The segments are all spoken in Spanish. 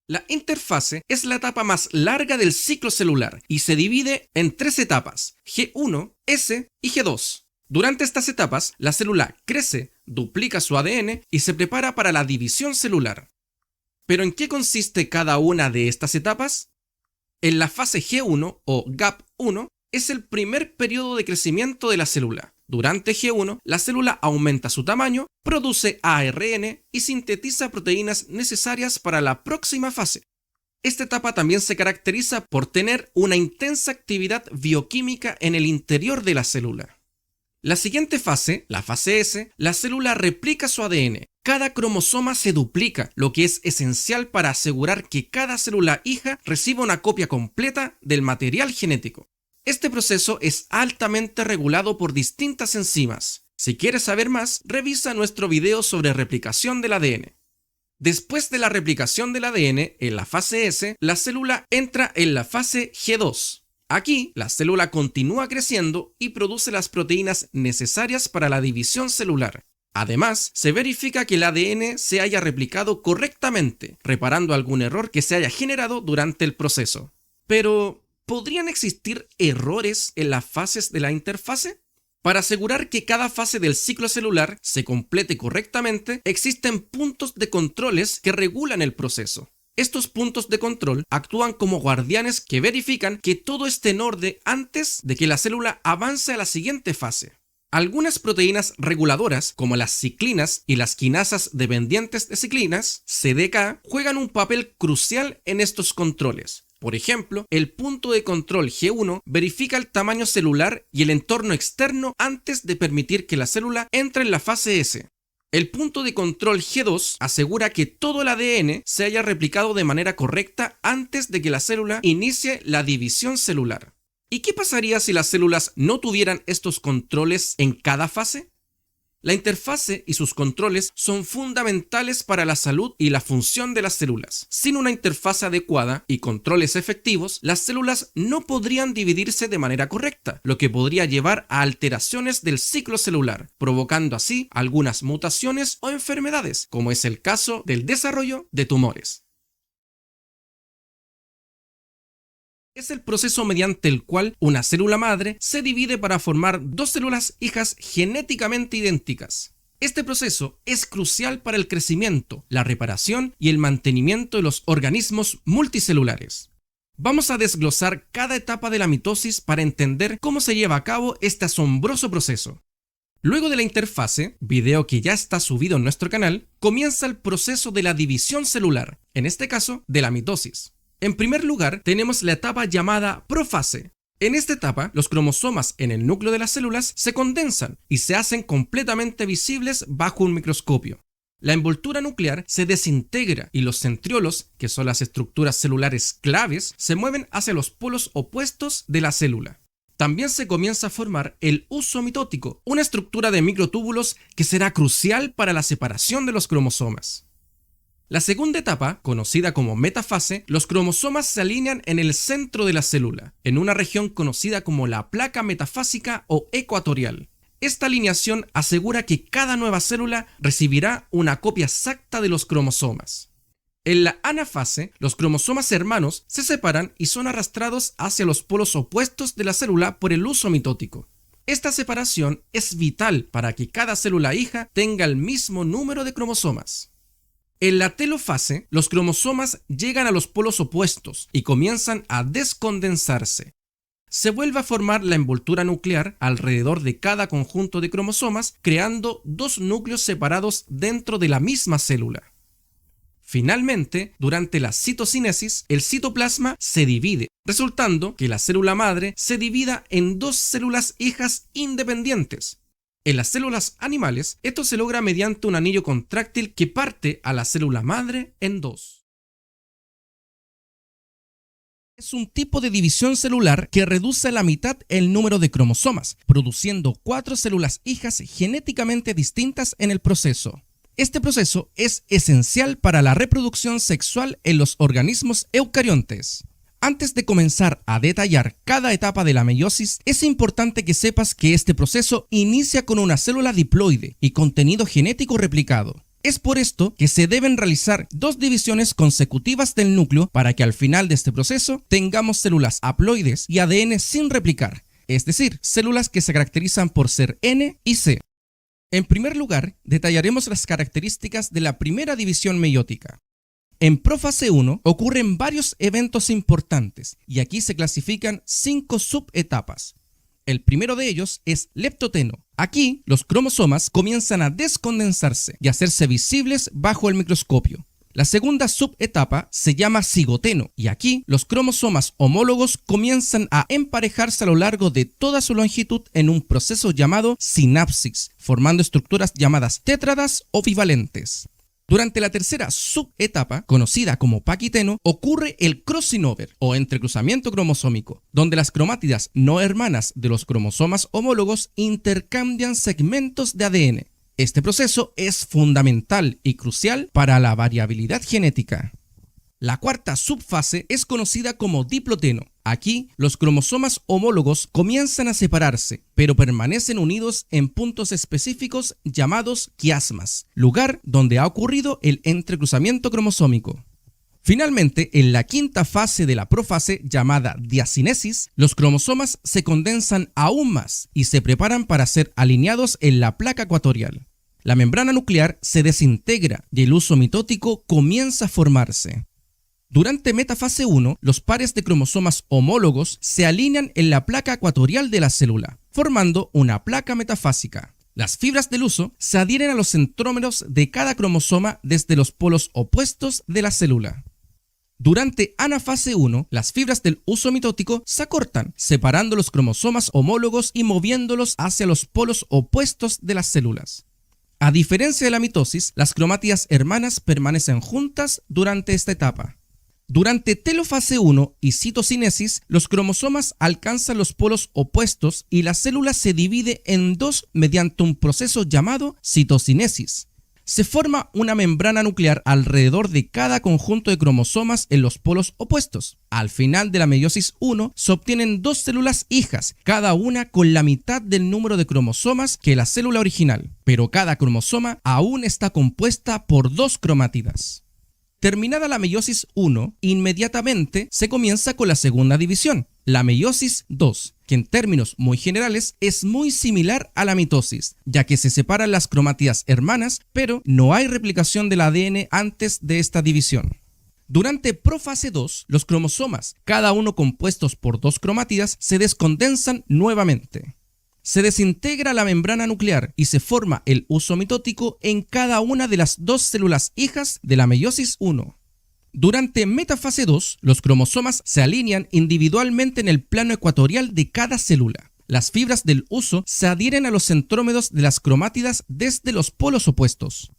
La interfase es la etapa más larga del ciclo celular y se divide en 3 etapas, G1, S y G2. Durante estas etapas, la célula crece, duplica su ADN y se prepara para la división celular. ¿Pero en qué consiste cada una de estas etapas? En la fase G1 o GAP1 es el primer periodo de crecimiento de la célula. Durante G1, la célula aumenta su tamaño, produce ARN y sintetiza proteínas necesarias para la próxima fase. Esta etapa también se caracteriza por tener una intensa actividad bioquímica en el interior de la célula. La siguiente fase, la fase S, la célula replica su ADN. Cada cromosoma se duplica, lo que es esencial para asegurar que cada célula hija reciba una copia completa del material genético. Este proceso es altamente regulado por distintas enzimas. Si quieres saber más, revisa nuestro video sobre replicación del ADN. Después de la replicación del ADN, en la fase S, la célula entra en la fase G2. Aquí, la célula continúa creciendo y produce las proteínas necesarias para la división celular. Además, se verifica que el ADN se haya replicado correctamente, reparando algún error que se haya generado durante el proceso. Pero, ¿podrían existir errores en las fases de la interfase? Para asegurar que cada fase del ciclo celular se complete correctamente, existen puntos de controles que regulan el proceso. Estos puntos de control actúan como guardianes que verifican que todo esté en orden antes de que la célula avance a la siguiente fase. Algunas proteínas reguladoras, como las ciclinas y las quinasas dependientes de ciclinas, CDK, juegan un papel crucial en estos controles. Por ejemplo, el punto de control G1 verifica el tamaño celular y el entorno externo antes de permitir que la célula entre en la fase S. El punto de control G2 asegura que todo el ADN se haya replicado de manera correcta antes de que la célula inicie la división celular. ¿Y qué pasaría si las células no tuvieran estos controles en cada fase? La interfase y sus controles son fundamentales para la salud y la función de las células. Sin una interfase adecuada y controles efectivos, las células no podrían dividirse de manera correcta, lo que podría llevar a alteraciones del ciclo celular, provocando así algunas mutaciones o enfermedades, como es el caso del desarrollo de tumores. Es el proceso mediante el cual una célula madre se divide para formar dos células hijas genéticamente idénticas. Este proceso es crucial para el crecimiento, la reparación y el mantenimiento de los organismos multicelulares. Vamos a desglosar cada etapa de la mitosis para entender cómo se lleva a cabo este asombroso proceso. Luego de la interfase, video que ya está subido en nuestro canal, comienza el proceso de la división celular, en este caso de la mitosis. En primer lugar, tenemos la etapa llamada profase. En esta etapa, los cromosomas en el núcleo de las células se condensan y se hacen completamente visibles bajo un microscopio. La envoltura nuclear se desintegra y los centriolos, que son las estructuras celulares claves, se mueven hacia los polos opuestos de la célula. También se comienza a formar el huso mitótico, una estructura de microtúbulos que será crucial para la separación de los cromosomas. La segunda etapa, conocida como metafase, los cromosomas se alinean en el centro de la célula, en una región conocida como la placa metafásica o ecuatorial. Esta alineación asegura que cada nueva célula recibirá una copia exacta de los cromosomas. En la anafase, los cromosomas hermanos se separan y son arrastrados hacia los polos opuestos de la célula por el huso mitótico. Esta separación es vital para que cada célula hija tenga el mismo número de cromosomas. En la telofase, los cromosomas llegan a los polos opuestos y comienzan a descondensarse. Se vuelve a formar la envoltura nuclear alrededor de cada conjunto de cromosomas, creando dos núcleos separados dentro de la misma célula. Finalmente, durante la citocinesis, el citoplasma se divide, resultando que la célula madre se divida en dos células hijas independientes. En las células animales, esto se logra mediante un anillo contráctil que parte a la célula madre en dos. Es un tipo de división celular que reduce a la mitad el número de cromosomas, produciendo 4 células hijas genéticamente distintas en el proceso. Este proceso es esencial para la reproducción sexual en los organismos eucariontes. Antes de comenzar a detallar cada etapa de la meiosis, es importante que sepas que este proceso inicia con una célula diploide y contenido genético replicado. Es por esto que se deben realizar 2 divisiones consecutivas del núcleo para que al final de este proceso tengamos células haploides y ADN sin replicar, es decir, células que se caracterizan por ser N y C. En primer lugar, detallaremos las características de la primera división meiótica. En profase 1 ocurren varios eventos importantes y aquí se clasifican 5 subetapas. El primero de ellos es leptoteno. Aquí, los cromosomas comienzan a descondensarse y a hacerse visibles bajo el microscopio. La segunda subetapa se llama cigoteno y aquí los cromosomas homólogos comienzan a emparejarse a lo largo de toda su longitud en un proceso llamado sinapsis, formando estructuras llamadas tétradas o bivalentes. Durante la tercera subetapa, conocida como paquiteno, ocurre el crossing over o entrecruzamiento cromosómico, donde las cromátidas no hermanas de los cromosomas homólogos intercambian segmentos de ADN. Este proceso es fundamental y crucial para la variabilidad genética. La cuarta subfase es conocida como diploteno. Aquí, los cromosomas homólogos comienzan a separarse, pero permanecen unidos en puntos específicos llamados quiasmas, lugar donde ha ocurrido el entrecruzamiento cromosómico. Finalmente, en la quinta fase de la profase, llamada diacinesis, los cromosomas se condensan aún más y se preparan para ser alineados en la placa ecuatorial. La membrana nuclear se desintegra y el huso mitótico comienza a formarse. Durante metafase 1, los pares de cromosomas homólogos se alinean en la placa ecuatorial de la célula, formando una placa metafásica. Las fibras del huso se adhieren a los centrómeros de cada cromosoma desde los polos opuestos de la célula. Durante anafase 1, las fibras del huso mitótico se acortan, separando los cromosomas homólogos y moviéndolos hacia los polos opuestos de las células. A diferencia de la mitosis, las cromátidas hermanas permanecen juntas durante esta etapa. Durante telofase 1 y citocinesis, los cromosomas alcanzan los polos opuestos y la célula se divide en 2 mediante un proceso llamado citocinesis. Se forma una membrana nuclear alrededor de cada conjunto de cromosomas en los polos opuestos. Al final de la meiosis 1 se obtienen 2 células hijas, cada una con la mitad del número de cromosomas que la célula original, pero cada cromosoma aún está compuesta por 2 cromátidas. Terminada la meiosis 1, inmediatamente se comienza con la segunda división, la meiosis 2, que en términos muy generales es muy similar a la mitosis, ya que se separan las cromátidas hermanas, pero no hay replicación del ADN antes de esta división. Durante profase 2, los cromosomas, cada uno compuestos por 2 cromátidas, se descondensan nuevamente. Se desintegra la membrana nuclear y se forma el huso mitótico en cada una de las 2 células hijas de la meiosis 1. Durante metafase 2, los cromosomas se alinean individualmente en el plano ecuatorial de cada célula. Las fibras del huso se adhieren a los centrómeros de las cromátidas desde los polos opuestos.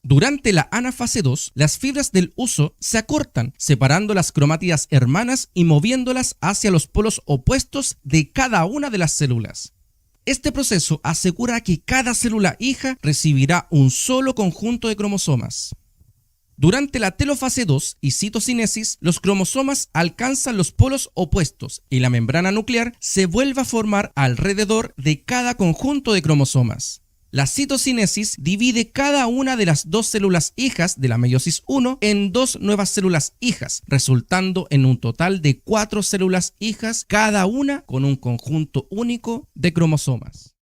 Durante la anafase 2, las fibras del huso se acortan, separando las cromátidas hermanas y moviéndolas hacia los polos opuestos de cada una de las células. Este proceso asegura que cada célula hija recibirá un solo conjunto de cromosomas. Durante la telofase 2 y citocinesis, los cromosomas alcanzan los polos opuestos y la membrana nuclear se vuelve a formar alrededor de cada conjunto de cromosomas. La citocinesis divide cada una de las 2 células hijas de la meiosis 1 en 2 nuevas células hijas, resultando en un total de 4 células hijas, cada una con un conjunto único de cromosomas.